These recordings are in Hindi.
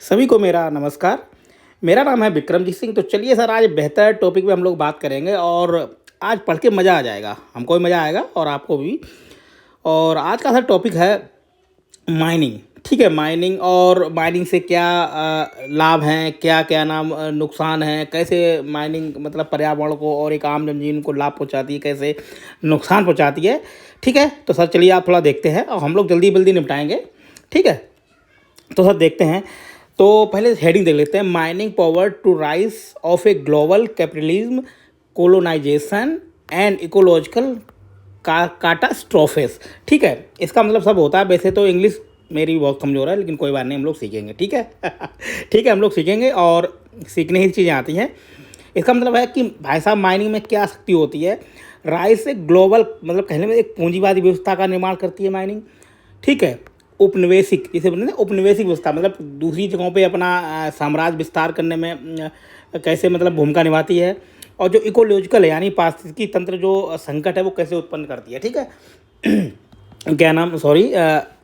सभी को मेरा नमस्कार। मेरा नाम है विक्रमजीत सिंह। तो चलिए सर, आज बेहतर टॉपिक पे हम लोग बात करेंगे और आज पढ़ के मज़ा आ जाएगा, हमको भी मज़ा आएगा और आपको भी। और आज का सर टॉपिक है माइनिंग। ठीक है, माइनिंग और माइनिंग से क्या लाभ हैं, क्या क्या नुकसान हैं, कैसे माइनिंग मतलब पर्यावरण को और एक आम जनजीवन को लाभ पहुंचाती है, कैसे नुकसान पहुंचाती है। ठीक है, तो सर चलिए आप थोड़ा देखते हैं और हम लोग जल्दी जल्दी निपटाएंगे। ठीक है, तो सर देखते हैं। तो पहले हेडिंग देख लेते हैं, mining power to rise of a global capitalism, colonisation and ecological catastrophes. ठीक है, इसका मतलब सब होता है। वैसे तो इंग्लिश मेरी भी बहुत कमज़ोर है, लेकिन कोई बात नहीं, हम लोग सीखेंगे। ठीक है ठीक है, हम लोग सीखेंगे और सीखने ही चीज़ें आती हैं। इसका मतलब है कि भाई साहब, माइनिंग में क्या शक्ति होती है। राइज से ग्लोबल मतलब कहने में एक पूंजीवादी व्यवस्था का निर्माण करती है माइनिंग। ठीक है, उपनिवेशिक, जिसे बोलते हैं उपनिवेशिक व्यवस्था, मतलब दूसरी जगहों पे अपना साम्राज्य विस्तार करने में कैसे मतलब भूमिका निभाती है। और जो इकोलॉजिकल है यानी पारिस्थितिकी तंत्र जो संकट है वो कैसे उत्पन्न करती है। ठीक है क्या नाम, सॉरी,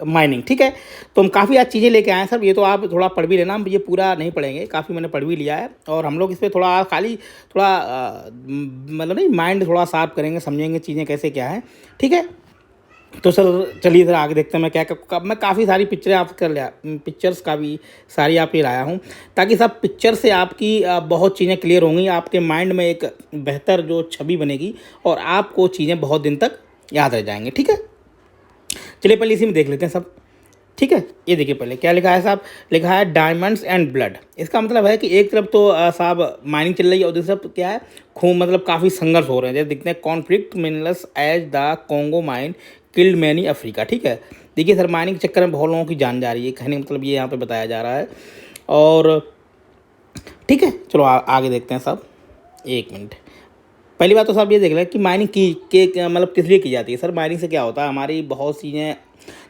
माइनिंग। ठीक है, तो हम काफ़ी आज चीज़ें लेके आए हैं सर। ये तो आप थोड़ा पढ़ भी लेना, हम ये पूरा नहीं पढ़ेंगे, काफ़ी मैंने पढ़ भी लिया है। और हम लोग इस पर थोड़ा खाली थोड़ा मतलब नहीं, माइंड थोड़ा साफ करेंगे, समझेंगे चीज़ें कैसे क्या है। ठीक है, तो सर चलिए सर आगे देखते हैं। मैं काफ़ी सारी पिक्चरें आप कर लिया, पिक्चर्स का भी सारी आप ही लाया हूँ, ताकि सब पिक्चर से आपकी बहुत चीज़ें क्लियर होंगी, आपके माइंड में एक बेहतर जो छवि बनेगी और आपको चीज़ें बहुत दिन तक याद रह जाएंगे। ठीक है, चलिए पहले इसी में देख लेते हैं सब। ठीक है, ये देखिए पहले क्या लिखा है साहब। लिखा है डायमंड्स एंड ब्लड। इसका मतलब है कि एक तरफ तो साहब माइनिंग चल रही है और दूसरी तरफ क्या है, खून मतलब काफ़ी संघर्ष हो रहे हैं। जैसे दिखते हैं, conflict minerals as the Congo mine killed many Africa. ठीक है, देखिए सर, माइनिंग के चक्कर में बहुत लोगों की जान जा रही है, कहने का मतलब ये यहाँ पे बताया जा रहा है। और ठीक है, चलो आगे देखते हैं साहब। एक मिनट, पहली बात तो साहब ये देख लें कि माइनिंग मतलब किस लिए की जाती है। सर माइनिंग से क्या होता है, हमारी बहुत चीज़ें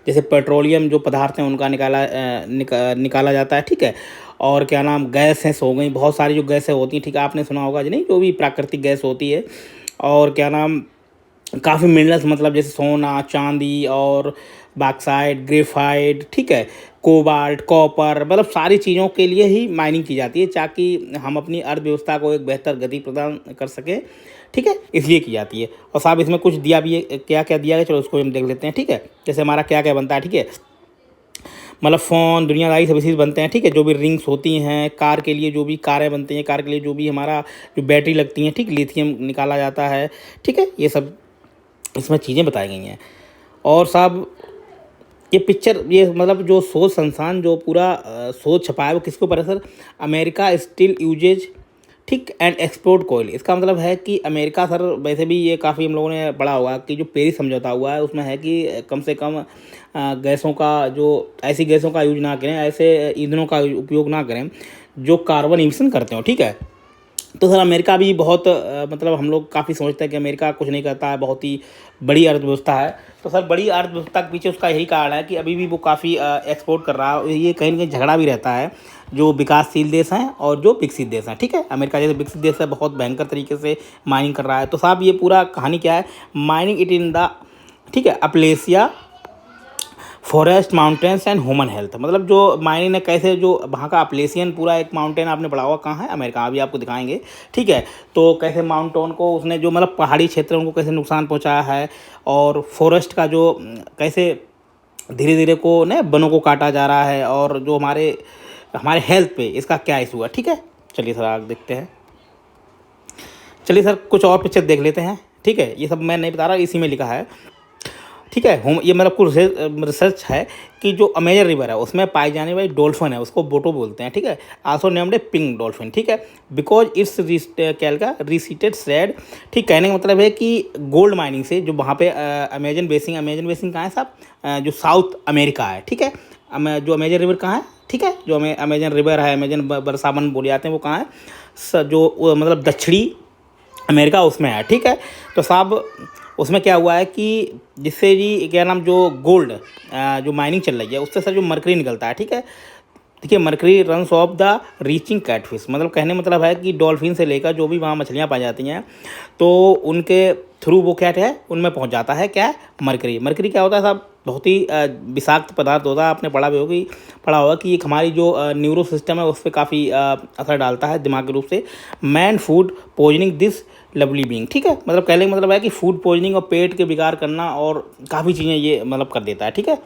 जैसे पेट्रोलियम जो पदार्थ हैं उनका निकाला जाता है। ठीक है, और क्या नाम, गैसें हो गई, बहुत सारी जो गैसें होती हैं। ठीक है, आपने सुना होगा जी, नहीं, जो भी प्राकृतिक गैस होती है। और क्या नाम, काफ़ी मिनरल्स मतलब जैसे सोना, चांदी और बॉक्साइट, ग्रेफाइट। ठीक है, कोबाल्ट, कॉपर, मतलब सारी चीज़ों के लिए ही माइनिंग की जाती है, ताकि हम अपनी अर्थव्यवस्था को एक बेहतर गति प्रदान कर सकें। ठीक है, इसलिए की जाती है। और साहब इसमें कुछ दिया भी है, क्या क्या दिया है, चलो उसको हम देख लेते हैं। ठीक है, जैसे हमारा क्या क्या बनता है। ठीक है, मतलब फ़ोन, दुनियादारी सर्विसेज बनते हैं। ठीक है, जो भी रिंग्स होती हैं, कार के लिए जो भी कारें बनती हैं, कार के लिए जो भी हमारा जो बैटरी लगती हैं, ठीक, लिथियम निकाला जाता है। ठीक है, ये सब इसमें चीज़ें बताई गई हैं। और साहब ये पिक्चर, ये मतलब जो शोध संस्थान जो पूरा शोध छपा है वो किसके ऊपर है सर, अमेरिका स्टील यूजेज, ठीक, एंड एक्सपोर्ट कोयल। इसका मतलब है कि अमेरिका सर, वैसे भी ये काफ़ी हम लोगों ने पढ़ा होगा कि जो पेरिस समझौता हुआ है उसमें है कि कम से कम गैसों का जो, ऐसी गैसों का यूज ना करें, ऐसे ईंधनों का उपयोग ना करें जो कार्बन इमिशन करते हो। ठीक है, तो सर अमेरिका भी बहुत मतलब हम लोग काफ़ी समझते हैं कि अमेरिका कुछ नहीं करता है, बहुत ही बड़ी अर्थव्यवस्था है। तो सर बड़ी अर्थव्यवस्था के पीछे उसका यही कारण है कि अभी भी वो काफ़ी एक्सपोर्ट कर रहा है। ये कहीं ना कहीं झगड़ा भी रहता है जो विकासशील देश हैं और जो विकसित देश हैं। ठीक है, अमेरिका जैसे विकसित देश है, बहुत भयंकर तरीके से माइनिंग कर रहा है। तो साहब ये पूरा कहानी क्या है, माइनिंग इट इन द, ठीक है, Appalachia forest, mountains and human health. मतलब जो माइनिंग ने कैसे, जो वहाँ का अपलेसियन पूरा एक माउंटेन आपने पढ़ा हुआ, कहाँ है, अमेरिका, अभी आपको दिखाएंगे। ठीक है, तो कैसे माउंटेन को उसने जो मतलब पहाड़ी क्षेत्र उनको कैसे नुकसान पहुँचाया है, और फॉरेस्ट का जो कैसे धीरे धीरे को न वनों को काटा जा रहा है, और जो हमारे हमारे हेल्थ पे इसका क्या इशू है। ठीक है, चलिए सर आगे देखते हैं। चलिए सर कुछ और पिक्चर देख लेते हैं। ठीक है, ये सब मैं नहीं बता रहा, इसी में लिखा है। ठीक है, ये मतलब कुछ रिसर्च है कि जो अमेजन रिवर है उसमें पाई जाने वाली डॉल्फिन है उसको बोटो बोलते हैं। ठीक है, also named a pink dolphin. ठीक है, बिकॉज इट्स क्या का रिसीटेड थ्रेड। ठीक, कहने का मतलब है कि गोल्ड माइनिंग से जो वहाँ पे अमेजन बेसिन कहाँ है साहब, जो साउथ अमेरिका है। ठीक है, जो अमेजन रिवर कहाँ है, ठीक है, जो अमेजन रिवर है, अमेजन बरसावन बोले जाते हैं, वो कहाँ है, जो मतलब दक्षिणी अमेरिका उसमें है। ठीक है, तो साहब उसमें क्या हुआ है कि जिससे जी क्या नाम, जो गोल्ड जो माइनिंग चल रही है उससे सर जो मरकरी निकलता है। ठीक है, देखिए, mercury runs off the reaching catfish. मतलब कहने मतलब है कि डॉल्फिन से लेकर जो भी वहाँ मछलियाँ पाई जाती हैं तो उनके थ्रू वो क्या है, उनमें पहुँच जाता है क्या, मरकरी। मरकरी क्या होता है साहब, बहुत ही विषाक्त पदार्थ होता है। आपने पढ़ा होगा कि एक हमारी जो न्यूरो सिस्टम है उस पर काफ़ी असर डालता है दिमागी रूप से। Man food poisoning this lovely being, ठीक है, मतलब कहने का मतलब है कि फूड पॉइजनिंग और पेट के विकार करना और काफ़ी चीज़ें ये मतलब कर देता है, ठीक है।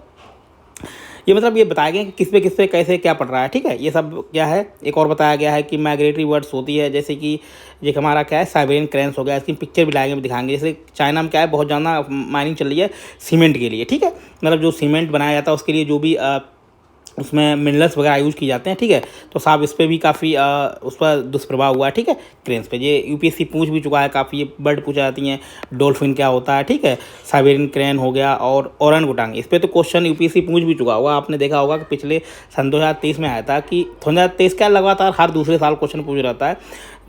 ये मतलब ये बताया गया कि किस पे कैसे क्या पड़ रहा है, ठीक है। ये सब क्या है, एक और बताया गया है कि माइग्रेटरी वर्ड्स होती है, जैसे कि ये हमारा क्या है साइबेरियन क्रैंस हो गया। इसकी पिक्चर भी लाएंगे, भी दिखाएंगे। जैसे चाइना में क्या है, बहुत ज़्यादा माइनिंग चल रही है सीमेंट के लिए, ठीक है, मतलब जो सीमेंट बनाया जाता है उसके लिए जो भी उसमें मिनरल्स वगैरह यूज़ किए जाते हैं, ठीक है। तो साहब इस पर भी काफ़ी उस पर दुष्प्रभाव हुआ है, ठीक है, क्रेन्स पे। ये यूपीएससी पूछ भी चुका है काफ़ी, ये बर्ड पूछा जाती हैं, डॉल्फिन क्या होता है, ठीक है, साइबेरियन क्रेन हो गया और ओरंगुटांग। इस पर तो क्वेश्चन यूपीएससी पूछ भी चुका होगा। आपने देखा होगा कि पिछले सन 2023 में आया था कि 2023 क्या लगातार हर दूसरे साल क्वेश्चन पूछ रहता है।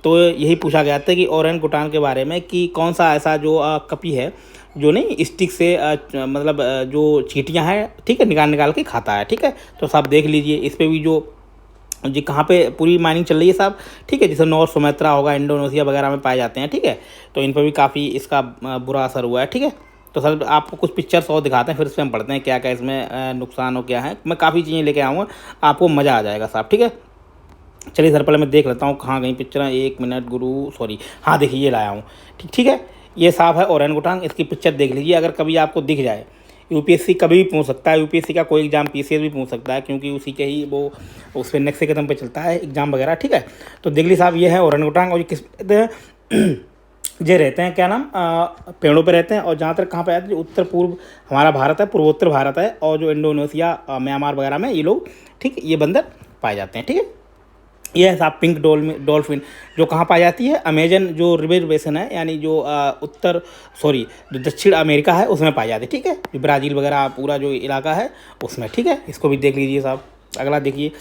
तो यही पूछा गया था कि ओरंगुटान के बारे में कि कौन सा ऐसा जो कपी है जो नहीं स्टिक से मतलब जो चींटियां हैं, ठीक है, निकाल निकाल के खाता है, ठीक है। तो साहब देख लीजिए इस पर भी जो जी कहाँ पे पूरी माइनिंग चल रही है साहब, ठीक है, जैसे नॉर्थ सुमेत्रा होगा, इंडोनेशिया वगैरह में पाए जाते हैं, ठीक है। तो इन पर भी काफ़ी इसका बुरा असर हुआ है, ठीक है। तो सर आपको कुछ पिक्चर्स और दिखाते हैं, फिर इसमें हम पढ़ते हैं क्या क्या इसमें नुकसान हो क्या है। मैं काफ़ी चीज़ें लेके आऊँगा, आपको मज़ा आ जाएगा साहब, ठीक है। चलिए सर पहले मैं देख लेता हूँ कहाँ गई पिक्चर, 1 मिनट गुरु, सॉरी, हाँ देखिए ये लाया हूँ, ठीक ठीक है। ये साहब है ओरंगुटांग, इसकी पिक्चर देख लीजिए, अगर कभी आपको दिख जाए। यूपीएससी कभी भी पूछ सकता है, यूपीएससी का कोई एग्जाम पीसीएस भी पूछ सकता है, क्योंकि उसी के ही वो उस पर नेक्स्ट के कदम पे चलता है एग्जाम वगैरह, ठीक है। तो देख लीजिए साहब, ये है ओरंगुटांग और ये किस ये रहते हैं क्या नाम पेड़ों पे रहते हैं। और जहाँ तक कहाँ पे आते हैं, जो उत्तर पूर्व हमारा भारत है, पूर्वोत्तर भारत है, और जो इंडोनेशिया म्यांमार वगैरह में ये लोग, ठीक, ये बंदर पाए जाते हैं, ठीक है। ये है साहब पिंक डॉल्फिन, जो कहाँ पाई जाती है, अमेजन जो रिवर बेसन है, यानी जो जो दक्षिण अमेरिका है उसमें पाई जाती है, ठीक है। जो ब्राज़ील वगैरह पूरा जो इलाका है उसमें, ठीक है। इसको भी देख लीजिए साहब। अगला देखिए,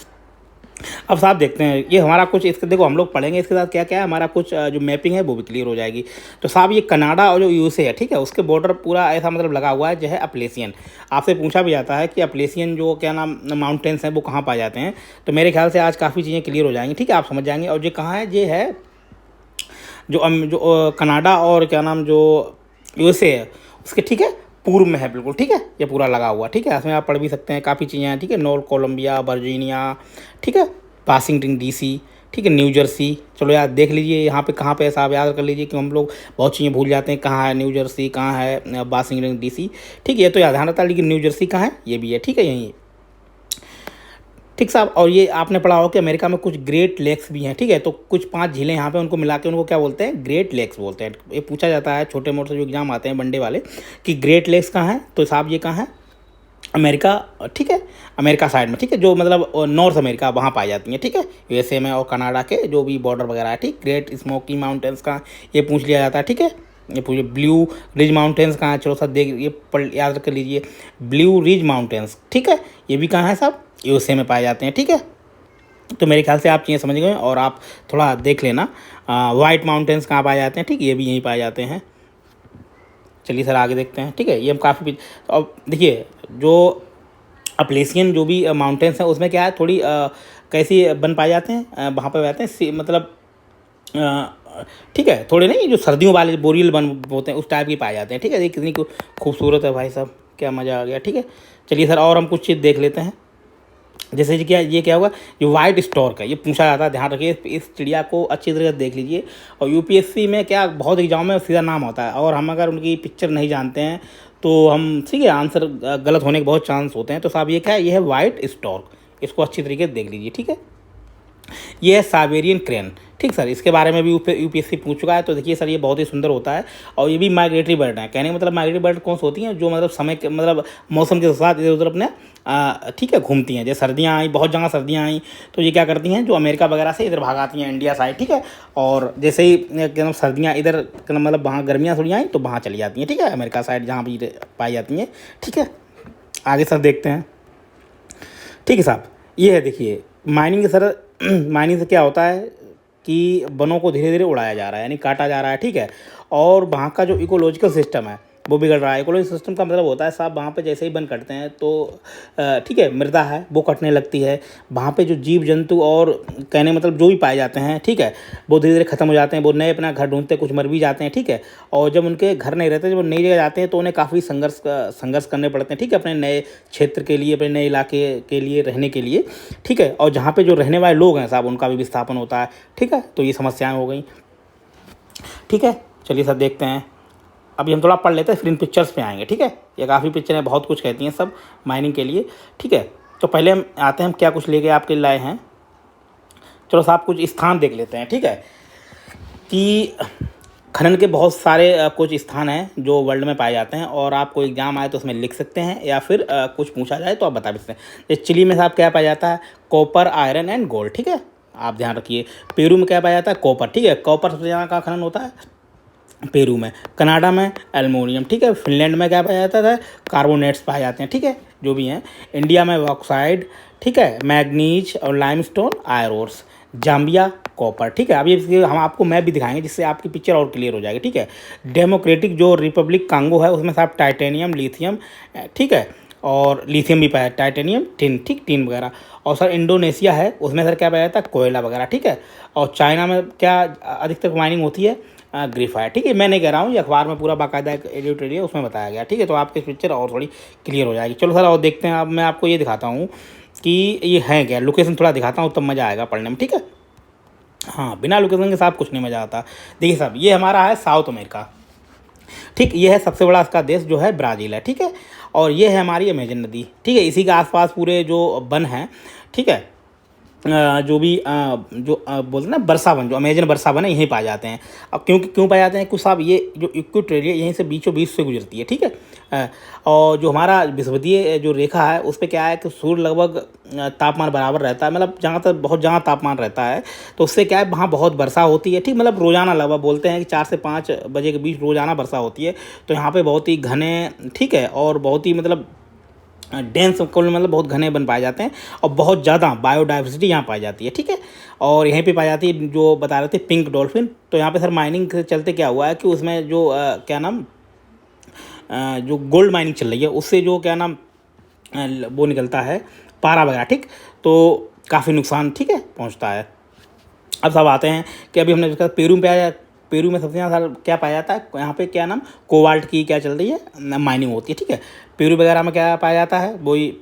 अब साहब देखते हैं ये हमारा कुछ इसके, देखो हम लोग पढ़ेंगे इसके साथ क्या क्या है, हमारा कुछ जो मैपिंग है वो भी क्लियर हो जाएगी। तो साहब ये कनाडा और जो यूएसए है, ठीक है, उसके बॉर्डर पूरा ऐसा मतलब लगा हुआ है जो है अपलेशियन। आपसे पूछा भी जाता है कि अपलेशियन जो क्या नाम माउंटेन्स हैं वो कहाँ पाए जाते हैं। तो मेरे ख्याल से आज काफ़ी चीज़ें क्लियर हो जाएंगी, ठीक है, आप समझ जाएंगे। और ये कहाँ है, ये है जो कनाडा और क्या नाम जो यूएसए है उसके, ठीक है, पूर्व में है बिल्कुल, ठीक है। ये पूरा लगा हुआ, ठीक है, इसमें आप पढ़ भी सकते हैं, काफ़ी चीज़ें हैं, ठीक है। नॉर्थ कोलंबिया, वर्जीनिया, ठीक है, वाशिंगटन डीसी, ठीक है, न्यू जर्सी। चलो यार देख लीजिए यहाँ पे कहाँ पे है साहब, याद कर लीजिए कि हम लोग बहुत चीज़ें भूल जाते हैं, कहाँ है न्यू जर्सी, कहाँ है वाशिंगटन डीसी, ठीक है, ये तो याद रहता है, लेकिन न्यू जर्सी कहाँ है ये भी है, ठीक है, यहीं है, ठीक साहब। और ये आपने पढ़ा हो कि अमेरिका में कुछ ग्रेट लेक्स भी हैं, ठीक है। तो कुछ 5 झीलें यहाँ पे उनको मिला के उनको क्या बोलते हैं, ग्रेट लेक्स बोलते हैं। ये पूछा जाता है छोटे मोटे जो एग्जाम आते हैं वनडे वाले कि ग्रेट लेक्स कहाँ है। तो साहब ये कहाँ है, अमेरिका, ठीक है, अमेरिका साइड में, ठीक है, जो मतलब नॉर्थ अमेरिका वहाँ पाई जाती हैं, ठीक है, यूएसए में और कनाडा के जो भी बॉर्डर वगैरह है, ठीक। ग्रेट स्मोकी माउंटेन्स का ये पूछ लिया जाता है, ठीक है। ये पूछिए ब्लू रिज माउंटेन्स कहाँ है, चलो सर देख ये पढ़ याद कर लीजिए, ब्लू रिज माउंटेन्स, ठीक है, ये भी कहाँ है साहब, यूएसए में पाए जाते हैं, ठीक है। तो मेरे ख्याल से आप चीज़ें समझ गए, और आप थोड़ा देख लेना वाइट माउंटेन्स कहाँ पाए जाते हैं, ठीक, ये भी यहीं पाए जाते हैं। चलिए सर आगे देखते हैं, ठीक है। ये हम काफ़ी, अब देखिए जो अपलेशियन जो भी माउंटेन्स हैं उसमें क्या है, थोड़ी कैसी बन पाए जाते हैं, वहाँ पर जाते हैं मतलब ठीक है, थोड़े नहीं जो सर्दियों वाले बोरियल बन होते हैं उस टाइप के पाए जाते हैं, ठीक है। ये कितनी खूबसूरत है भाई साहब, क्या मज़ा आ गया, ठीक है। चलिए सर और हम कुछ चीज़ देख लेते हैं। जैसे कि ये क्या होगा, जो वाइट स्टॉर्क है, ये पूछा जाता है, ध्यान रखिए, इस चिड़िया को अच्छी तरह से देख लीजिए। और यूपीएससी में क्या बहुत एग्जाम में सीधा नाम होता है, और हम अगर उनकी पिक्चर नहीं जानते हैं तो हम, ठीक है, आंसर गलत होने के बहुत चांस होते हैं। तो साहब ये क्या है, ये है वाइट स्टॉर्क, इसको अच्छी तरीके से देख लीजिए, ठीक है। ये है साइबेरियन क्रेन, ठीक सर, इसके बारे में भी यूपीएससी पूछ चुका है। तो देखिए सर ये बहुत ही सुंदर होता है, और ये भी माइग्रेटरी बर्ड है। कहने का मतलब माइग्रेटरी बर्ड कौन सी होती हैं, जो मतलब समय के मतलब मौसम के साथ इधर उधर अपने ठीक है घूमती हैं। जैसे सर्दियाँ आई, बहुत जगह सर्दियाँ आई, तो ये क्या करती हैं, जो अमेरिका वगैरह से इधर भाग आती हैं इंडिया साइड, ठीक है। और जैसे ही क्या सर्दियाँ इधर मतलब वहाँ गर्मियाँ थोड़ी आई तो वहाँ चली जाती हैं, ठीक है, अमेरिका साइड जहाँ भी पाई जाती हैं, ठीक है। आगे सर देखते हैं, ठीक है साहब। ये है देखिए माइनिंग सर, माइनिंग से क्या होता है कि वनों को धीरे धीरे उड़ाया जा रहा है, यानी काटा जा रहा है, ठीक है। और वहाँ का जो इकोलॉजिकल सिस्टम है वो बिगड़ रहा है। इकोलॉजी सिस्टम का मतलब होता है साहब वहाँ पे जैसे ही वन कटते हैं तो ठीक है, मृदा है वो कटने लगती है, वहाँ पे जो जीव जंतु और कहने मतलब जो भी पाए जाते हैं, ठीक है, वो धीरे धीरे खत्म हो जाते हैं, वो नए अपना घर ढूंढते हैं, कुछ मर भी जाते हैं, ठीक है। और जब उनके घर नहीं रहते, जब वो नई जगह जाते हैं तो उन्हें काफ़ी संघर्ष करने पड़ते हैं, ठीक है, अपने नए क्षेत्र के लिए, अपने नए इलाके के लिए, रहने के लिए, ठीक है। और जहाँ पे जो रहने वाले लोग हैं साहब उनका भी विस्थापन होता है, ठीक है। तो ये समस्याएं हो गई, ठीक है। चलिए सर देखते हैं, अभी हम थोड़ा पढ़ लेते हैं फिर इन पिक्चर्स पे आएंगे, ठीक है। ये काफ़ी पिक्चरें बहुत कुछ कहती हैं सब माइनिंग के लिए, ठीक है। तो पहले हम आते हैं, हम क्या कुछ लेके आपके लाए हैं। चलो साहब कुछ स्थान देख लेते हैं, ठीक है, कि खनन के बहुत सारे कुछ स्थान हैं जो वर्ल्ड में पाए जाते हैं, और आपको एग्जाम आए तो उसमें लिख सकते हैं, या फिर कुछ पूछा जाए तो आप बता भी सकते हैं। जैसे चिली में साहब क्या पाया जाता है, कॉपर, आयरन एंड गोल्ड, ठीक है, आप ध्यान रखिए। पेरू में क्या पाया जाता है, कॉपर, ठीक है, कॉपर सबसे ज़्यादा का खनन होता है पेरू में। कनाडा में एल्युमिनियम, ठीक है। फिनलैंड में क्या पाया जाता है, कार्बोनेट्स पाए जाते हैं, ठीक है, जो भी हैं। इंडिया में बॉक्साइड, ठीक है, मैग्नीज और लाइमस्टोन, आयरोर्स। जाम्बिया कॉपर, ठीक है। अभी हम आपको मैप भी दिखाएंगे जिससे आपकी पिक्चर और क्लियर हो जाएगी, ठीक है। डेमोक्रेटिक जो रिपब्लिक कांगो है उसमें साहब टाइटेनियम, लिथियम, ठीक है, और लिथियम भी पाया, टाइटेनियम, टिन, ठीक, टिन वगैरह। और सर इंडोनेशिया है उसमें सर क्या पाया जाता है, कोयला वगैरह, ठीक है। और चाइना में क्या अधिकतर माइनिंग होती है, ग्रेफाइट, ठीक है। मैं नहीं कह रहा हूँ, ये अखबार में पूरा बाकायदा एक एडिटोरियल उसमें बताया गया, ठीक है। तो आपकी पिक्चर और थोड़ी क्लियर हो जाएगी। चलो सर और देखते हैं, अब मैं आपको ये दिखाता हूँ कि ये है क्या, लोकेशन थोड़ा दिखाता हूँ तब मज़ा आएगा पढ़ने में, ठीक है। हाँ, बिना लोकेशन के साथ कुछ नहीं मज़ा आता। देखिए साहब ये हमारा है साउथ अमेरिका, ठीक, ये है सबसे बड़ा इसका देश जो है ब्राज़ील है, ठीक है। और ये है हमारी अमेजन नदी, ठीक है। इसी के आसपास पूरे जो वन हैं, ठीक है, जो भी बोलते हैं ना वर्षा वन, जो अमेजन वर्षा वन है यहीं पाए जाते हैं। अब क्यों पाए जाते हैं कुछ साहब, ये जो इक्वेटोरियल यहीं से बीचों बीच से गुजरती है, ठीक है। और जो हमारा विषुवतीय जो रेखा है उस पर क्या है कि सूर्य लगभग तापमान बराबर रहता है, मतलब जहाँ तक बहुत जहाँ तापमान रहता है तो उससे क्या है वहाँ बहुत वर्षा होती है, ठीक, मतलब रोज़ाना लगभग बोलते हैं कि 4 से 5 बजे के बीच रोज़ाना वर्षा होती है। तो यहाँ पे बहुत ही घने, ठीक है, और बहुत ही मतलब डेंस कुल मतलब बहुत घने बन पाए जाते हैं, और बहुत ज़्यादा बायोडाइवर्सिटी यहाँ पाई जाती है, ठीक है। और यहीं पे पाई जाती है जो बता रहे थे पिंक डॉल्फिन। तो यहाँ पे सर माइनिंग के चलते क्या हुआ है कि उसमें जो क्या नाम जो गोल्ड माइनिंग चल रही है उससे जो क्या नाम वो निकलता है पारा वगैरह, ठीक, तो काफ़ी नुकसान, ठीक है, पहुँचता है। अब सब आते हैं कि अभी हमने देखा पेरू में पाया, पेरू में सबसे ज़्यादा क्या पाया जाता है, यहाँ पे क्या नाम कोबाल्ट की क्या चल रही है माइनिंग होती है, ठीक है। पेरू वगैरह में क्या पाया जाता है, वही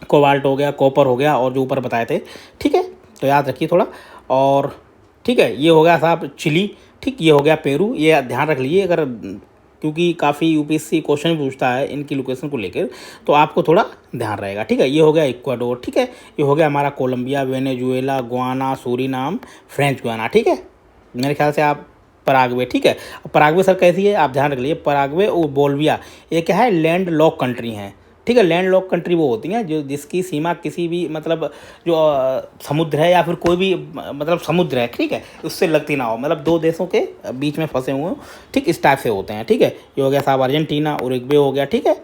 कोबाल्ट हो गया, कॉपर हो गया, और जो ऊपर बताए थे, ठीक है। तो याद रखिए थोड़ा। और ठीक है, ये हो गया साहब चिली, ठीक, ये हो गया पेरू, ये ध्यान रख लीजिए अगर, क्योंकि काफ़ी यूपीएससी क्वेश्चन पूछता है इनकी लोकेशन को लेकर, तो आपको थोड़ा ध्यान रहेगा, ठीक है। ये हो गया इक्वाडोर, ठीक है। ये हो गया हमारा Colombia, Venezuela, Guyana, Suriname, French Guiana, ठीक है। मेरे ख्याल से आप पराग्वे, ठीक है। पराग्वे सर कैसी है आप ध्यान रख लीजिए, पराग्वे और बोल्विया ये क्या है, लैंड लॉक कंट्री हैं, ठीक है। लैंड लॉक कंट्री वो होती हैं जो जिसकी सीमा किसी भी मतलब जो समुद्र है या फिर कोई भी मतलब समुद्र है, ठीक है, उससे लगती ना हो, मतलब दो देशों के बीच में फंसे हुए हो, ठीक, इस टाइप से होते हैं, ठीक है। ये हो गया साहब अर्जेंटीना, उरुग्वे हो गया, ठीक है।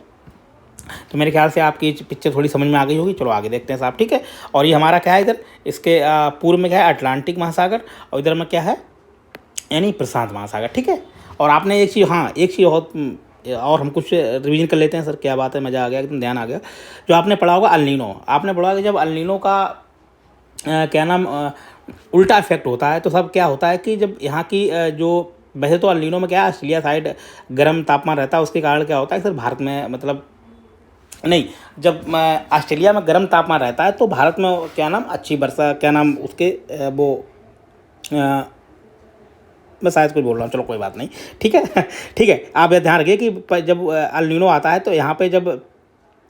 तो मेरे ख्याल से आपकी पिक्चर थोड़ी समझ में आ गई होगी। चलो आगे देखते हैं साहब, ठीक है। और ये हमारा क्या है इधर, इसके पूर्व में क्या है अटलांटिक महासागर, और इधर में क्या है यानी प्रशांत महासागर, ठीक है। और आपने एक चीज़, हाँ एक चीज़ बहुत और हम कुछ रिवीजन कर लेते हैं सर, क्या बात है, मज़ा आ गया एकदम, ध्यान आ गया। जो आपने पढ़ा होगा अल नीनो, आपने पढ़ा होगा जब अल नीनो का क्या नाम उल्टा इफेक्ट होता है, तो सब क्या होता है कि जब यहाँ की जो वैसे तो अल नीनो में क्या है ऑस्ट्रेलिया साइड गर्म तापमान रहता है, उसके कारण क्या होता है सर भारत में मतलब नहीं, जब ऑस्ट्रेलिया में गर्म तापमान रहता है तो भारत में क्या नाम अच्छी वर्षा, क्या नाम उसके वो मैं शायद कुछ बोल रहा हूँ, चलो कोई बात नहीं, ठीक है। ठीक है, आप ये ध्यान रखिए कि जब अल नीनो आता है तो यहाँ पे जब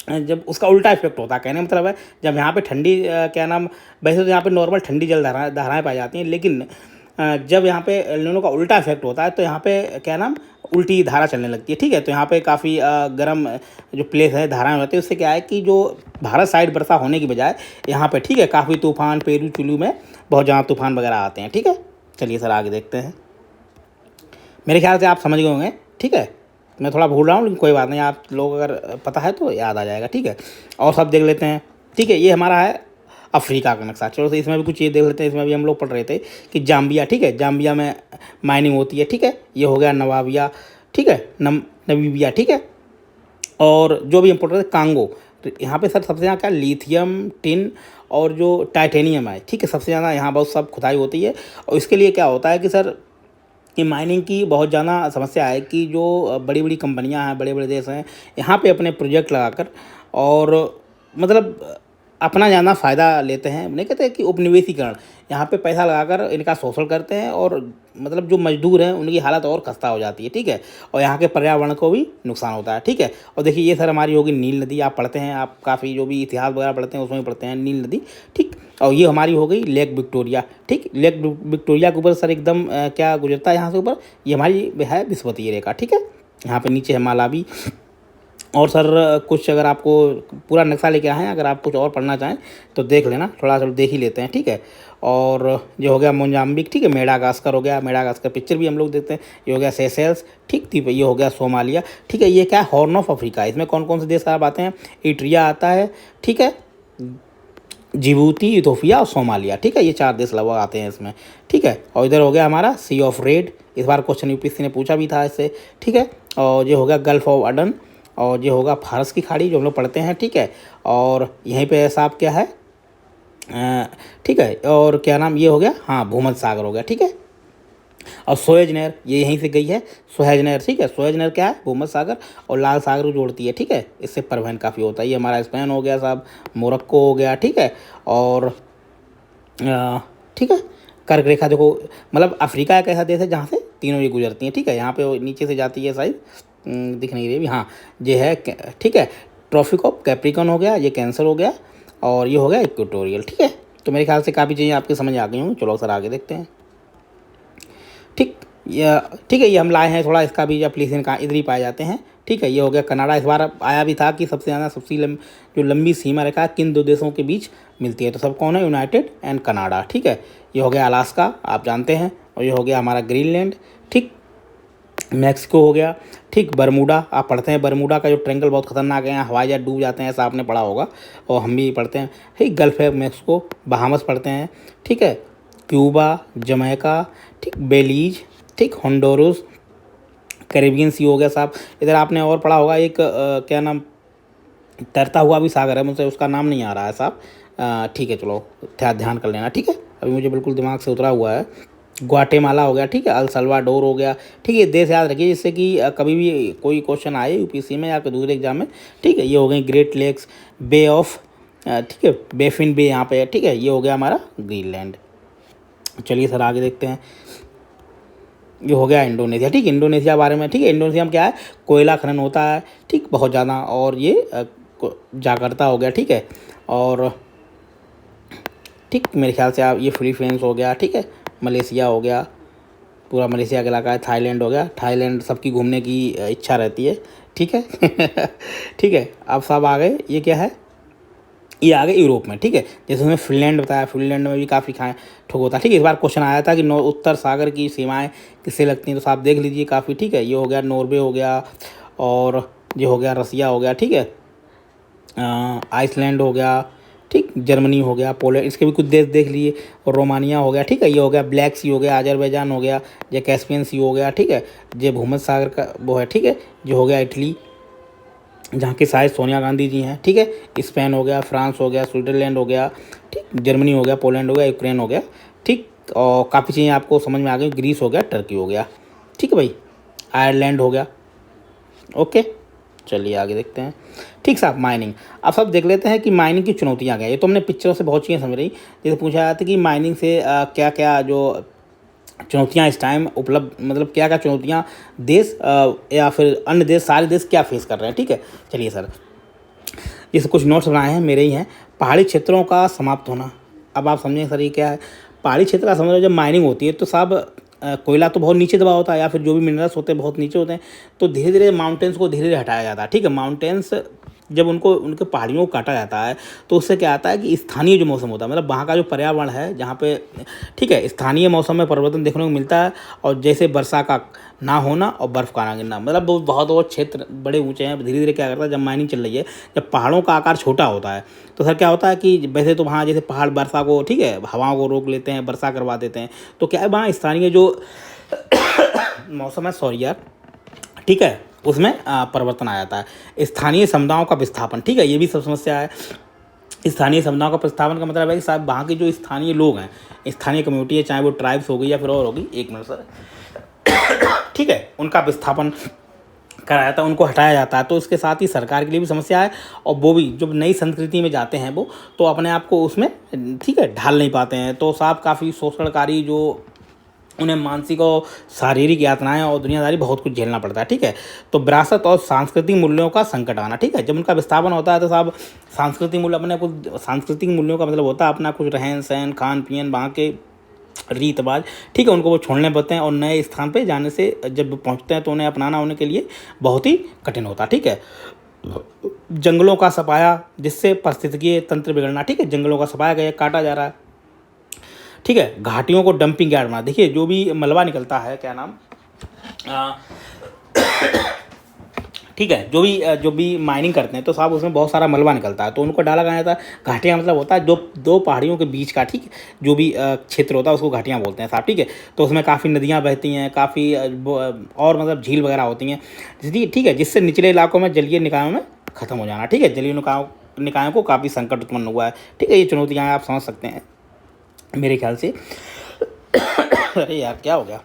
जब उसका उल्टा इफेक्ट होता है, कहने का मतलब है जब यहाँ पे ठंडी क्या नाम, वैसे तो यहाँ पे नॉर्मल ठंडी जल धाराएँ पाई जाती हैं, लेकिन जब यहाँ पे एल नीनो का उल्टा इफेक्ट होता है तो यहाँ पे क्या नाम उल्टी धारा चलने लगती है, ठीक है। तो यहाँ पे काफ़ी गर्म जो प्लेस है धाराएँ होती है, उससे क्या है कि जो भारत साइड वर्षा होने की बजाय यहाँ पे, ठीक है, काफ़ी तूफान पेरू चुलू में बहुत ज़्यादा तूफान वगैरह आते हैं, ठीक है। चलिए सर आगे देखते हैं, मेरे ख्याल से आप समझ गए होंगे, ठीक है। मैं थोड़ा भूल रहा हूँ लेकिन कोई बात नहीं, आप लोग अगर पता है तो याद आ जाएगा, ठीक है। और सब देख लेते हैं, ठीक है। ये हमारा है अफ्रीका का नक्शा, चलो तो इसमें भी कुछ चीज़ देख लेते हैं। इसमें भी हम लोग पढ़ रहे थे कि जाम्बिया, ठीक है, जाम्बिया में माइनिंग होती है, ठीक है। ये हो गया नवाबिया, ठीक है, नमीबिया, ठीक है। और जो भी इम्पोर्टेंट है कांगो, तो यहाँ पे सर सबसे ज़्यादा क्या लिथियम, टिन और जो टाइटेनियम है, ठीक है, सबसे ज़्यादा यहाँ बहुत सब खुदाई होती है। और इसके लिए क्या होता है कि सर कि माइनिंग की बहुत ज़्यादा समस्या है कि जो बड़ी बड़ी कंपनियां हैं, बड़े बड़े देश हैं, यहाँ पे अपने प्रोजेक्ट लगाकर और मतलब अपना ज़्यादा फ़ायदा लेते हैं। नहीं कहते कि उपनिवेशीकरण, यहाँ पे पैसा लगाकर इनका शोषण करते हैं और मतलब जो मजदूर हैं उनकी हालत और खस्ता हो जाती है, ठीक है। और यहाँ के पर्यावरण को भी नुकसान होता है, ठीक है। और देखिए ये सर हमारी होगी नील नदी, आप पढ़ते हैं, आप काफ़ी जो भी इतिहास वगैरह पढ़ते हैं उसमें भी पढ़ते हैं नील नदी, ठीक। और ये हमारी हो गई लेक विक्टोरिया, ठीक। लेक विक्टोरिया के ऊपर सर एकदम क्या गुजरता है यहाँ से ऊपर, ये हमारी है विषुवतीय रेखा, ठीक है। यहाँ पे नीचे है मालावी। और सर कुछ अगर आपको पूरा नक्शा लेके आए हैं, अगर आप कुछ और पढ़ना चाहें तो देख लेना, थोड़ा सा देख ही लेते हैं, ठीक है। और ये हो गया मोजाम्बिक, ठीक है। मेडागास्कर हो गया, मेडागास्कर पिक्चर भी हम लोग देखते हैं। ये हो गया सेशेल्स, ठीक थी। ये हो गया सोमालिया, ठीक है। ये क्या है, हॉर्न ऑफ अफ्रीका। इसमें कौन कौन से देश आप आते हैं, इट्रिया आता है, ठीक है, जिबूती, इथोपिया और सोमालिया, ठीक है। ये 4 देश लगभग आते हैं इसमें, ठीक है। और इधर हो गया हमारा सी ऑफ रेड, इस बार क्वेश्चन यूपीएससी ने पूछा भी था इससे, ठीक है। और ये हो गया गल्फ ऑफ अडन, और ये होगा फारस की खाड़ी जो हम लोग पढ़ते हैं, ठीक है। और यहीं पे साहब क्या है, ठीक है। और क्या नाम ये हो गया, हाँ भूमध्य सागर हो गया, ठीक है। और सोएज नहर ये यहीं से गई है, सोएज नहर, ठीक है। सोएज नहर क्या है, भूमध्य सागर और लाल सागर को जोड़ती है, ठीक है। इससे परिवहन काफ़ी होता है। ये हमारा स्पेन हो गया साहब, मोरक्को हो गया, ठीक है। और ठीक है, कर्क रेखा देखो, मतलब अफ्रीका एक ऐसा देश है जहाँ से तीनों ये गुजरती हैं, ठीक है। यहाँ पे वो नीचे से जाती है शायद, दिख नहीं रही अभी, हाँ ये है, ठीक है। ट्रॉपिक ऑफ कैप्रिकॉन हो गया, ये कैंसर हो गया, और ये हो गया इक्वेटोरियल, ठीक है। तो मेरे ख्याल से काफ़ी चीज़ें आपके समझ आ गई होंगी। चलो सर आगे देखते हैं, ठीक। ये ठीक है, ये हम लाए हैं थोड़ा, इसका भी एप्लीकेशन कहाँ इधर ही पाए जाते हैं, ठीक है। ये हो गया कनाडा, इस बार आया भी था कि सबसे ज़्यादा जो लंबी सीमा रेखा किन 2 देशों के बीच मिलती है, तो सब कौन है, यूनाइटेड एंड कनाडा, ठीक है। ये हो गया अलास्का, आप जानते हैं। और ये हो गया हमारा ग्रीनलैंड, ठीक। मैक्सिको हो गया, ठीक। बरमूडा आप पढ़ते हैं, बरमूडा का जो ट्रेंगल बहुत खतरनाक है, हवाई जहाज डूब जाते हैं, ऐसा आपने पढ़ा होगा और हम भी पढ़ते हैं, ठीक। गल्फ है मैक्सिको, बहामस पढ़ते हैं, ठीक है। क्यूबा, जमैका, ठीक। बेलीज, ठीक। होंडुरास, कैरेबियन सी हो गया साहब। इधर आपने और पढ़ा होगा एक क्या नाम, तैरता हुआ भी सागर है, मुझसे उसका नाम नहीं आ रहा है साहब, ठीक है। चलो ध्यान कर लेना, ठीक है। अभी मुझे बिल्कुल दिमाग से उतरा हुआ है। ग्वाटेमाला हो गया, ठीक है। अल सल्वाडोर हो गया, ठीक है। ये देश याद रखिए जिससे कि कभी भी कोई क्वेश्चन आए यूपीएससी में या फिर दूसरे एग्जाम में, ठीक है। ये हो गई ग्रेट लेक्स, बे ऑफ, ठीक है, बेफिन बे यहाँ पे है, ठीक है। ये हो गया हमारा ग्रीनलैंड। चलिए सर आगे देखते हैं। ये हो गया इंडोनेशिया, ठीक। इंडोनेशिया बारे में, ठीक है। इंडोनेशिया में क्या है, कोयला खनन होता है, ठीक, बहुत ज़्यादा। और ये जाकर्ता हो गया, ठीक है। और ठीक मेरे ख्याल से आप ये फिलीपींस हो गया, ठीक है। मलेशिया हो गया, पूरा मलेशिया का इलाका है। थाईलैंड हो गया, थाईलैंड सबकी घूमने की इच्छा रहती है, ठीक है। ठीक है, अब सब आ गए। ये क्या है, ये आ गए यूरोप में, ठीक है। जैसे उसमें फिनलैंड बताया, फिनलैंड में भी काफ़ी खाए ठोक होता है, ठीक है। इस बार क्वेश्चन आया था कि उत्तर सागर की सीमाएं किससे लगती हैं, तो आप देख लीजिए काफ़ी, ठीक है। ये हो गया नॉर्वे हो गया, और ये हो गया रसिया हो गया, ठीक है। आइसलैंड हो गया, ठीक। जर्मनी हो गया, पोलैंड, इसके भी कुछ देश देख लिए। और रोमानिया हो गया, ठीक है। ये हो गया ब्लैक सी हो गया, अजरबैजान हो गया, ये कैस्पियन सी हो गया, ठीक है। ये भूमध्य सागर का वो है, ठीक है। जो हो गया इटली, जहाँ की शायद सोनिया गांधी जी हैं, ठीक है। स्पेन हो गया, फ्रांस हो गया, स्विट्ज़रलैंड हो गया, ठीक। जर्मनी हो गया, पोलैंड हो गया, यूक्रेन हो गया, ठीक। और काफ़ी चीज़ें आपको समझ में आ गई। ग्रीस हो गया, टर्की हो गया, ठीक है भाई। आयरलैंड हो गया, ओके। चलिए आगे देखते हैं, ठीक साहब। माइनिंग, अब सब देख लेते हैं कि माइनिंग की चुनौतियाँ क्या है। ये तो हमने पिक्चरों से बहुत चीज़ें समझ रही, जैसे पूछा जाता है कि माइनिंग से क्या क्या जो चुनौतियाँ इस टाइम उपलब्ध, मतलब क्या क्या चुनौतियाँ देश या फिर अन्य देश, सारे देश क्या फेस कर रहे हैं, ठीक है। चलिए सर, जैसे कुछ नोट्स बनाए हैं, मेरे ही हैं। पहाड़ी क्षेत्रों का समाप्त होना, अब आप समझें सर ये क्या है। पहाड़ी क्षेत्र का समझ लो, जब माइनिंग होती है तो साहब कोयला तो बहुत नीचे दबा होता है, या फिर जो भी मिनरल्स होते हैं बहुत नीचे होते हैं, तो धीरे धीरे माउंटेन्स को धीरे धीरे हटाया जाता है, ठीक है। माउंटेन्स जब उनको उनके पहाड़ियों को काटा जाता है तो उससे क्या आता है कि स्थानीय जो मौसम होता है, मतलब वहाँ का जो पर्यावरण है जहाँ पे, ठीक है, स्थानीय मौसम में परिवर्तन देखने को मिलता है। और जैसे वर्षा का ना होना और बर्फ़ का ना गिरना, मतलब बहुत क्षेत्र बड़े ऊंचे हैं। धीरे धीरे क्या करता है, जब माइनिंग चल रही है, जब पहाड़ों का आकार छोटा होता है तो सर क्या होता है कि वैसे तो वहाँ जैसे पहाड़ वर्षा को, ठीक है, हवाओं को रोक लेते हैं, वर्षा करवा देते हैं, तो क्या है वहाँ स्थानीय जो मौसम है, सॉरी यार, ठीक है, उसमें परिवर्तन आ जाता है। स्थानीय समुदायों का विस्थापन, ठीक है, ये भी सब समस्या है। स्थानीय समुदायों का प्रस्तावन का मतलब है कि साहब वहाँ के जो स्थानीय लोग हैं, स्थानीय कम्युनिटी है, चाहे वो ट्राइब्स हो गई या फिर और होगी, एक मिनट सर, ठीक है, उनका विस्थापन कराया जाता है, उनको हटाया जाता है। तो इसके साथ ही सरकार के लिए भी समस्या है, और वो भी जब नई संस्कृति में जाते हैं वो, तो अपने आप को उसमें, ठीक है, ढाल नहीं पाते हैं। तो साहब काफ़ी शोषणकारी जो उन्हें मानसिक और शारीरिक यातनाएं और दुनियादारी बहुत कुछ झेलना पड़ता है, ठीक है। तो विरासत और सांस्कृतिक मूल्यों का संकट आना, ठीक है, जब उनका विस्थापन होता है तो साहब सांस्कृतिक मूल्य, अपने कुछ सांस्कृतिक मूल्यों का मतलब होता है अपना कुछ रहन सहन, खान पीन, वहाँ के रीत रिवाज, ठीक है, उनको वो छोड़ने पड़ते हैं, और नए स्थान पे जाने से जब पहुँचते हैं तो उन्हें अपनाना उनके लिए बहुत ही कठिन होता है, ठीक है। जंगलों का सफाया जिससे पारिस्थितिकीय तंत्र बिगड़ना, ठीक है, जंगलों का सफाया गया, काटा जा रहा है, ठीक है। घाटियों को डंपिंग यार्ड बना, देखिए जो भी मलबा निकलता है, क्या नाम, ठीक है, जो भी माइनिंग करते हैं तो साहब उसमें बहुत सारा मलबा निकलता है, तो उनको डाला गया था। घाटियाँ मतलब होता है जो दो पहाड़ियों के बीच का, ठीक है, जो भी क्षेत्र होता है उसको घाटियाँ बोलते हैं साहब, ठीक है। तो उसमें काफ़ी नदियाँ बहती हैं, काफ़ी और मतलब झील वगैरह होती हैं, इसलिए, ठीक है, जिससे निचले इलाकों में जलीय निकायों में ख़त्म हो जाना, ठीक है, जलीय निकायों को काफ़ी संकट उत्पन्न हुआ है, ठीक है। ये चुनौतियाँ आप समझ सकते हैं मेरे ख्याल से। अरे यार क्या हो गया।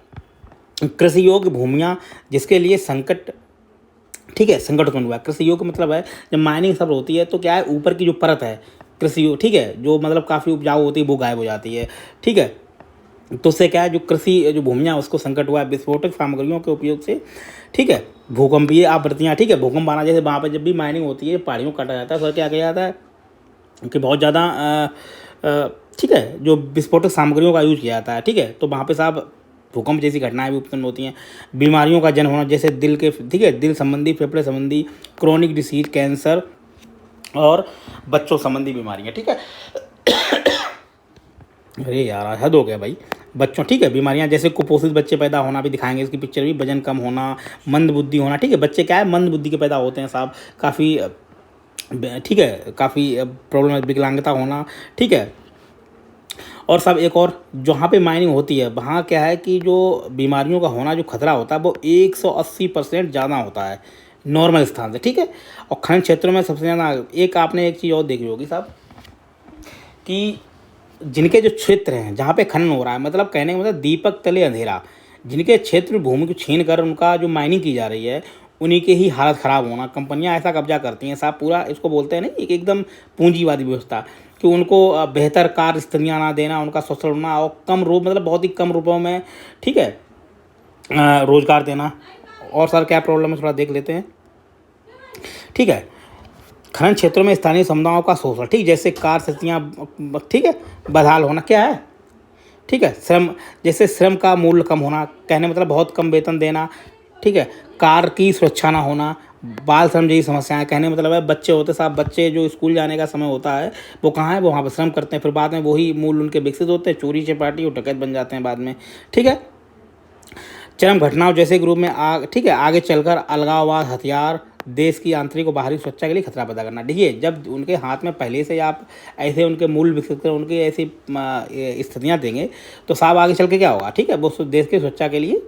कृषि योग्य भूमियाँ जिसके लिए संकट, ठीक है, संकट उत्पन्न हुआ है। कृषि योग्य मतलब है जब माइनिंग सब होती है तो क्या है, ऊपर की जो परत है कृषि योग्य, ठीक है, जो मतलब काफ़ी उपजाऊ होती है वो गायब हो जाती है, ठीक है। तो उससे क्या है, जो कृषि जो भूमियाँ उसको संकट हुआ है विस्फोटक सामग्रियों के उपयोग से, ठीक है। भूकंपीय आवृत्तियाँ, ठीक है, भूकंप आना, जैसे वहाँ पर जब भी माइनिंग होती है पहाड़ियों को काटा जाता है तो क्या किया जाता है कि बहुत ज़्यादा ठीक है, जो विस्फोटक सामग्रियों का यूज किया जाता है, ठीक है। तो वहाँ पे साहब भूकंप जैसी घटनाएं भी उत्पन्न होती हैं। बीमारियों का जन्म होना, जैसे दिल के, ठीक है, दिल संबंधी, फेफड़े संबंधी, क्रोनिक डिसीज, कैंसर और बच्चों संबंधी बीमारियां, ठीक है। अरे यार हद हो गया भाई। बच्चों, ठीक है, बीमारियां जैसे कुपोषित बच्चे पैदा होना, भी दिखाएंगे इसकी पिक्चर भी, वजन कम होना, मंद बुद्धि होना, ठीक है, बच्चे क्या है मंद बुद्धि के पैदा होते हैं साहब, काफ़ी, ठीक है, काफ़ी प्रॉब्लम, विकलांगता होना, ठीक है। और सब एक और, जहाँ पे माइनिंग होती है वहाँ क्या है कि जो बीमारियों का होना जो खतरा होता है वो 180% ज़्यादा होता है नॉर्मल स्थान से, ठीक है। और खनन क्षेत्रों में सबसे ज़्यादा, एक आपने एक चीज़ और देखी होगी साहब कि जिनके जो क्षेत्र हैं जहाँ पे खनन हो रहा है, मतलब कहने का मतलब दीपक तले अंधेरा, जिनके क्षेत्र भूमि को छीन कर उनका जो माइनिंग की जा रही है उन्हीं के ही हालत ख़राब होना। कंपनियां ऐसा कब्जा करती हैं साहब, पूरा इसको बोलते हैं नहीं, एक एकदम पूंजीवादी व्यवस्था, कि उनको बेहतर कार्य स्थलियाँ ना देना, उनका शोषण होना, और कम रूप, मतलब बहुत ही कम रूपों में, ठीक है, रोजगार देना। और सर क्या प्रॉब्लम है थोड़ा देख लेते हैं, ठीक है। खनन क्षेत्रों में स्थानीय समुदायों का शोषण, ठीक, जैसे कार स्थितियाँ, ठीक है, बदहाल होना, क्या है, ठीक है, श्रम, जैसे श्रम का मूल्य कम होना, कहने मतलब बहुत कम वेतन देना, ठीक है, कार की सुरक्षा ना होना, बाल श्रम जैसी समस्याएं, कहने मतलब है बच्चे होते साहब, बच्चे जो स्कूल जाने का समय होता है वो कहाँ है, वो वहाँ पर श्रम करते हैं, फिर बाद में वही मूल उनके विकसित होते हैं, चोरी चपाटी और डकैत बन जाते हैं बाद में, ठीक है। चरम घटनाओं जैसे के रूप में ठीक है, आगे चलकर अलगाववाद, हथियार, देश की आंतरिक और बाहरी सुरक्षा के लिए खतरा पैदा करना। देखिए जब उनके हाथ में पहले से आप ऐसे उनके मूल विकसित कर उनके ऐसी स्थितियाँ देंगे तो साहब आगे चल के क्या होगा, ठीक है, वो देश की सुरक्षा के लिए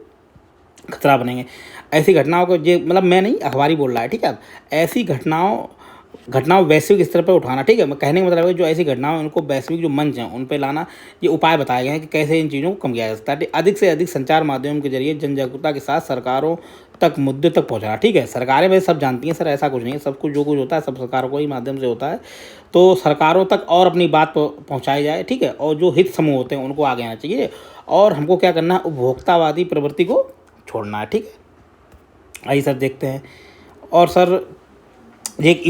खतरा बनेंगे। ऐसी घटनाओं को, ये मतलब मैं नहीं, अखबारी बोल रहा है, ठीक है, ऐसी घटनाओं वैश्विक स्तर पर उठाना, ठीक है, मैं कहने का मतलब है जो ऐसी घटनाओं उनको वैश्विक जो मंच हैं उन पर लाना, ये उपाय बताए गए हैं कि कैसे इन चीज़ों को कम किया जा सकता है। अधिक से अधिक संचार माध्यमों के जरिए जन जागरूकता के साथ सरकारों तक मुद्दे तक पहुंचाना, ठीक है। सरकारें वैसे सब जानती हैं सर, ऐसा कुछ नहीं है, सब कुछ जो कुछ होता है सब सरकारों को ही माध्यम से होता है, तो सरकारों तक और अपनी बात पहुँचाई जाए, ठीक है। और जो हित समूह होते हैं उनको आगे आना चाहिए, और हमको क्या करना है, उपभोक्तावादी प्रवृत्ति को छोड़ना है, ठीक है। आइए सर देखते हैं। और सर एक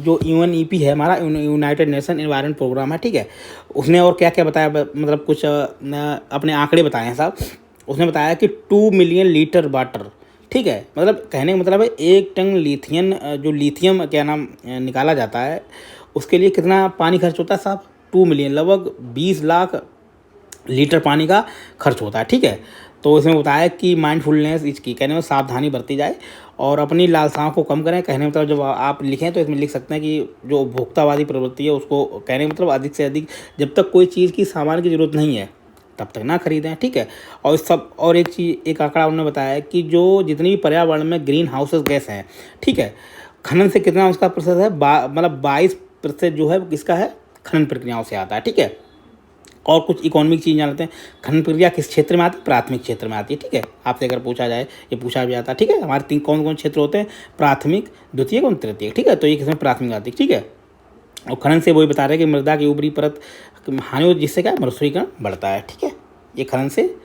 जो UNEP है हमारा, यूनाइटेड नेशन एनवायरनमेंट प्रोग्राम है, ठीक है, उसने और क्या क्या बताया, मतलब कुछ अपने आंकड़े बताए हैं साहब। उसने बताया कि 2 मिलियन लीटर वाटर, ठीक है, मतलब कहने का मतलब है 1 टन लिथियम क्या नाम निकाला जाता है, उसके लिए कितना पानी खर्च होता है साहब, 2 मिलियन, लगभग 20 लाख लीटर पानी का खर्च होता है, ठीक है। तो इसमें बताया कि माइंडफुलनेस इसकी, कहने में सावधानी बरती जाए और अपनी लालसाओं को कम करें। कहने मतलब जब आप लिखें तो इसमें लिख सकते हैं कि जो उपभोक्तावादी प्रवृत्ति है उसको, कहने मतलब अधिक से अधिक, जब तक कोई चीज़ की सामान की ज़रूरत नहीं है तब तक ना खरीदें, ठीक है। और सब और एक चीज़, एक आंकड़ा उन्होंने बताया है कि जो जितनी भी पर्यावरण में ग्रीन हाउसेस गैस हैं, ठीक है, खनन से कितना उसका प्रोसेस है, मतलब 22% जो है किसका है, खनन प्रक्रियाओं से आता है, ठीक है। और कुछ इकोनॉमिक चीज़ जान लेते हैं। खनन प्रक्रिया किस क्षेत्र में आती है, प्राथमिक क्षेत्र में आती है, ठीक है। आपसे अगर पूछा जाए, ये पूछा भी जाता है, ठीक है। हमारे 3 कौन कौन क्षेत्र होते हैं, प्राथमिक, द्वितीयक और तृतीयक, ठीक है। तो ये किसमें प्राथमिक आती है, ठीक है। और खनन से वही बता रहे हैं कि मृदा की ऊपरी परत हानि होती है, जिससे क्या मरुस्थलीकरण बढ़ता है, ठीक है। ये खनन से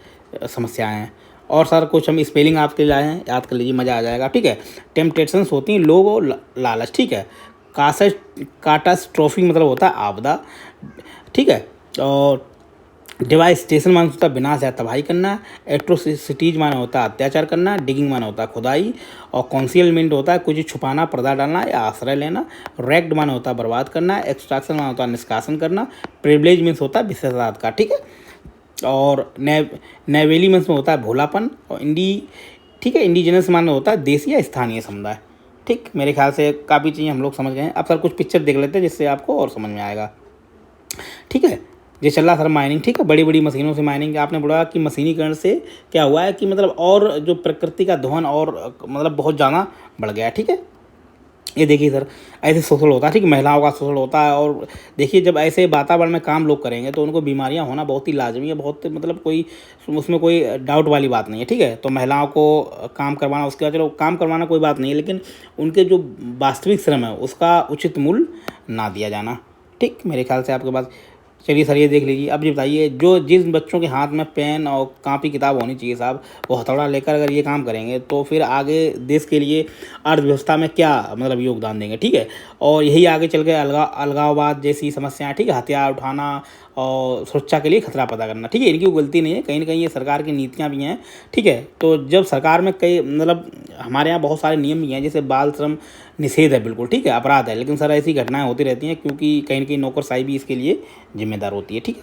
समस्याएं हैं। और सर कुछ हम स्पेलिंग आपके लाए हैं, याद कर लीजिए, मज़ा आ जाएगा, ठीक है। टेम्पटेशंस होती हैं लोभ और लालच, ठीक है। काटास्ट्रोफी मतलब होता है आपदा, ठीक है। और डिवाइस्टेशन माने होता है विनाश या तबाही करना। एट्रोसिटीज माने होता है अत्याचार करना। डिगिंग माने होता है खुदाई। और कॉन्सीलमेंट होता है कुछ छुपाना, पर्दा डालना या आश्रय लेना। रेक्ड माने होता है बर्बाद करना। एक्सट्रैक्शन माने होता है निष्कासन करना। प्रिविलेज मीन्स होता है विशेषाधिकार, ठीक है। और नेवेली मीन्स में होता है भोलापन। और ठीक है, इंडिजिनस माने होता है देसी या स्थानीय समुदाय, ठीक। मेरे ख्याल से काफ़ी चीज़ें हम लोग समझ गए हैं। अब सर कुछ पिक्चर देख लेते हैं जिससे आपको और समझ में आएगा, ठीक है। ये चल रहा सर माइनिंग, ठीक है, बड़ी बड़ी मशीनों से माइनिंग। आपने बोला कि मशीनीकरण से क्या हुआ है कि मतलब और जो प्रकृति का दोहन और मतलब बहुत ज़्यादा बढ़ गया है, ठीक है। ये देखिए सर, ऐसे शोषण होता है, ठीक, महिलाओं का शोषण होता है। और देखिए जब ऐसे वातावरण में काम लोग करेंगे तो उनको बीमारियां होना बहुत ही लाजमी है, बहुत मतलब कोई उसमें कोई डाउट वाली बात नहीं है, ठीक है। तो महिलाओं को काम करवाना, उसके बाद चलो काम करवाना कोई बात नहीं है, लेकिन उनके जो वास्तविक श्रम है उसका उचित मूल्य ना दिया जाना, ठीक। मेरे ख्याल से आपके पास, चलिए सर ये देख लीजिए। अब ये बताइए, जो जिस बच्चों के हाथ में पेन और कापी किताब होनी चाहिए साहब, वो हथौड़ा लेकर अगर ये काम करेंगे तो फिर आगे देश के लिए अर्थव्यवस्था में क्या मतलब योगदान देंगे, ठीक है। और यही आगे चल के अलगाववाद जैसी समस्याएं, ठीक है, हथियार उठाना और सुरक्षा के लिए खतरा पैदा करना, ठीक है, इनकी कोई गलती नहीं है, कहीं ना कहीं ये सरकार की नीतियाँ भी हैं, ठीक है। तो जब सरकार में कई मतलब हमारे यहाँ बहुत सारे नियम भी हैं, जैसे बाल श्रम निषेध है, बिल्कुल ठीक है, अपराध है, लेकिन सर ऐसी घटनाएं होती रहती हैं क्योंकि कहीं ना कहीं नौकरशाही भी इसके लिए जिम्मेदार होती है, ठीक है।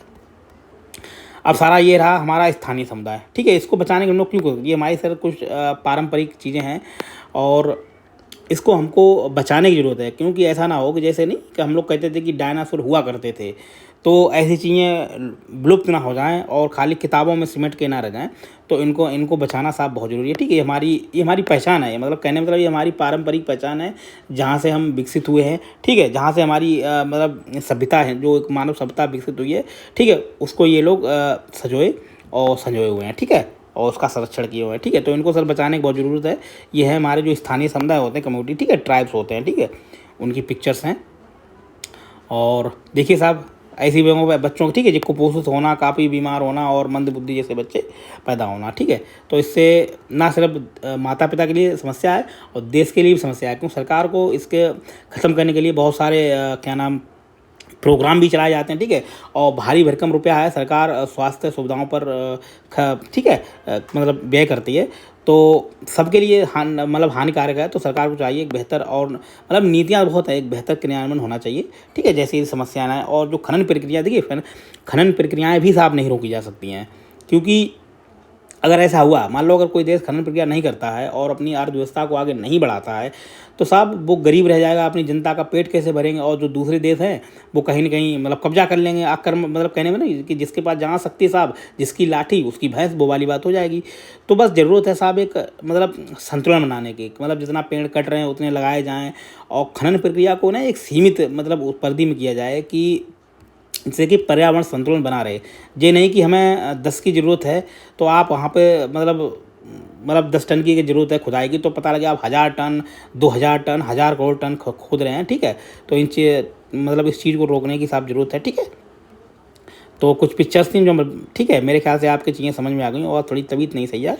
अब सारा ये रहा हमारा स्थानीय समुदाय, ठीक है। इसको बचाने के हम लोग क्यों करें, ये हमारी सर कुछ पारंपरिक चीज़ें हैं और इसको हमको बचाने की ज़रूरत है, क्योंकि ऐसा ना हो कि जैसे नहीं कि हम लोग कहते थे कि डायनासोर हुआ करते थे, तो ऐसी चीज़ें विलुप्त ना हो जाएं और खाली किताबों में सिमट के ना रह जाएं। तो इनको बचाना साहब बहुत ज़रूरी है, ठीक है। ये हमारी पहचान है, मतलब कहने मतलब ये हमारी पारंपरिक पहचान है, जहाँ से हम विकसित हुए हैं, ठीक है, जहाँ से हमारी मतलब सभ्यता है, जो एक मानव सभ्यता विकसित हुई है, ठीक है, उसको ये लोग सजोए और संजोए हुए हैं, ठीक है, और उसका संरक्षण किए हुए हैं, ठीक है। तो इनको सर बचाने की बहुत ज़रूरत है। ये है हमारे जो स्थानीय समुदाय होते हैं, कम्युनिटी, ठीक है, ट्राइब्स होते हैं, ठीक है, उनकी पिक्चर्स हैं। और देखिए साहब, ऐसी जगहों पर बच्चों को, ठीक है, जो कुपोषित होना, काफ़ी बीमार होना और मंदबुद्धि जैसे बच्चे पैदा होना, ठीक है। तो इससे ना सिर्फ माता पिता के लिए समस्या है और देश के लिए भी समस्या है, क्योंकि सरकार को इसके ख़त्म करने के लिए बहुत सारे क्या नाम प्रोग्राम भी चलाए जाते हैं, ठीक है। और भारी भरकम रुपया है, सरकार स्वास्थ्य सुविधाओं पर ठीक है मतलब व्यय करती है, तो सबके लिए मतलब हानिकारक है। तो सरकार को चाहिए एक बेहतर और मतलब नीतियाँ बहुत है, एक बेहतर क्रियान्वयन होना चाहिए, ठीक है, जैसे ये समस्याएं हैं। और जो खनन प्रक्रिया, देखिए खनन प्रक्रियाएँ भी साफ नहीं रोकी जा सकती हैं, क्योंकि अगर ऐसा हुआ, मान लो अगर कोई देश खनन प्रक्रिया नहीं करता है और अपनी अर्थव्यवस्था को आगे नहीं बढ़ाता है, तो साहब वो गरीब रह जाएगा, अपनी जनता का पेट कैसे भरेंगे। और जो दूसरे देश हैं वो कहीं ना कहीं मतलब कब्जा कर लेंगे, आक्रमण, मतलब कहने में ना कि जिसके पास जहाँ शक्ति साहब, जिसकी लाठी उसकी भैंस, वो वाली बात हो जाएगी। तो बस ज़रूरत है साहब एक मतलब संतुलन बनाने की, मतलब जितना पेड़ कट रहे हैं उतने लगाए जाएँ और खनन प्रक्रिया को ना एक सीमित मतलब परिधि में किया जाए कि जिससे कि पर्यावरण संतुलन बना रहे। ये नहीं कि हमें 10 की ज़रूरत है तो आप वहाँ पे मतलब 10 टन की ज़रूरत है खुदाई की, तो पता लगे आप 1000 टन, 2000 टन, 1000 करोड़ टन खोद रहे हैं, ठीक है। तो मतलब इस चीज़ को रोकने की साहब ज़रूरत है, ठीक है। तो कुछ पिक्चर्स थी जो, ठीक है, मेरे ख्याल से आपकी चीज़ें समझ में आ गई और थोड़ी तबीयत नहीं सही यार,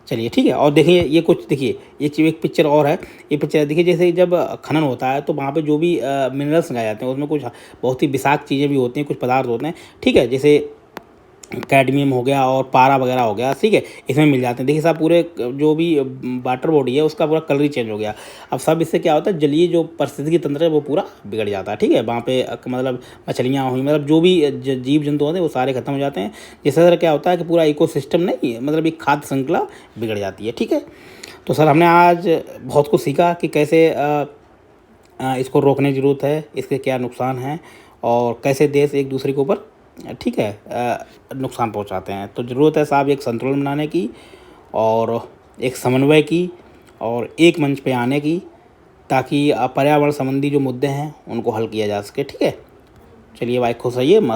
चलिए ठीक है। और देखिए ये कुछ, देखिए ये एक पिक्चर और है, ये पिक्चर देखिए, जैसे जब खनन होता है तो वहाँ पे जो भी मिनरल्स लगाए जाते हैं उसमें कुछ बहुत ही विषाक्त चीज़ें भी होती हैं, कुछ पदार्थ होते हैं, ठीक है, जैसे कैडमियम हो गया और पारा वगैरह हो गया, ठीक है, इसमें मिल जाते हैं। देखिए साहब पूरे जो भी वाटर बॉडी है उसका पूरा कलर ही चेंज हो गया। अब सब इससे क्या होता है, जलीय जो पारिस्थितिकी तंत्र है वो पूरा बिगड़ जाता है, ठीक है। वहाँ पे मतलब मछलियाँ हुई, मतलब जो भी जीव जंतु होते हैं वो सारे खत्म हो जाते हैं, जिससे सर क्या होता है कि पूरा इकोसिस्टम नहीं, मतलब एक खाद्य श्रृंखला बिगड़ जाती है, ठीक है। तो सर हमने आज बहुत कुछ सीखा कि कैसे इसको रोकने की ज़रूरत है, इसके क्या नुकसान हैं और कैसे देश एक दूसरे के ऊपर ठीक है, नुकसान पहुंचाते हैं। तो ज़रूरत है साहब एक संतुलन बनाने की और एक समन्वय की और एक मंच पे आने की, ताकि पर्यावरण संबंधी जो मुद्दे हैं उनको हल किया जा सके। ठीक है, चलिए भाई खुश रहिए, मस्त।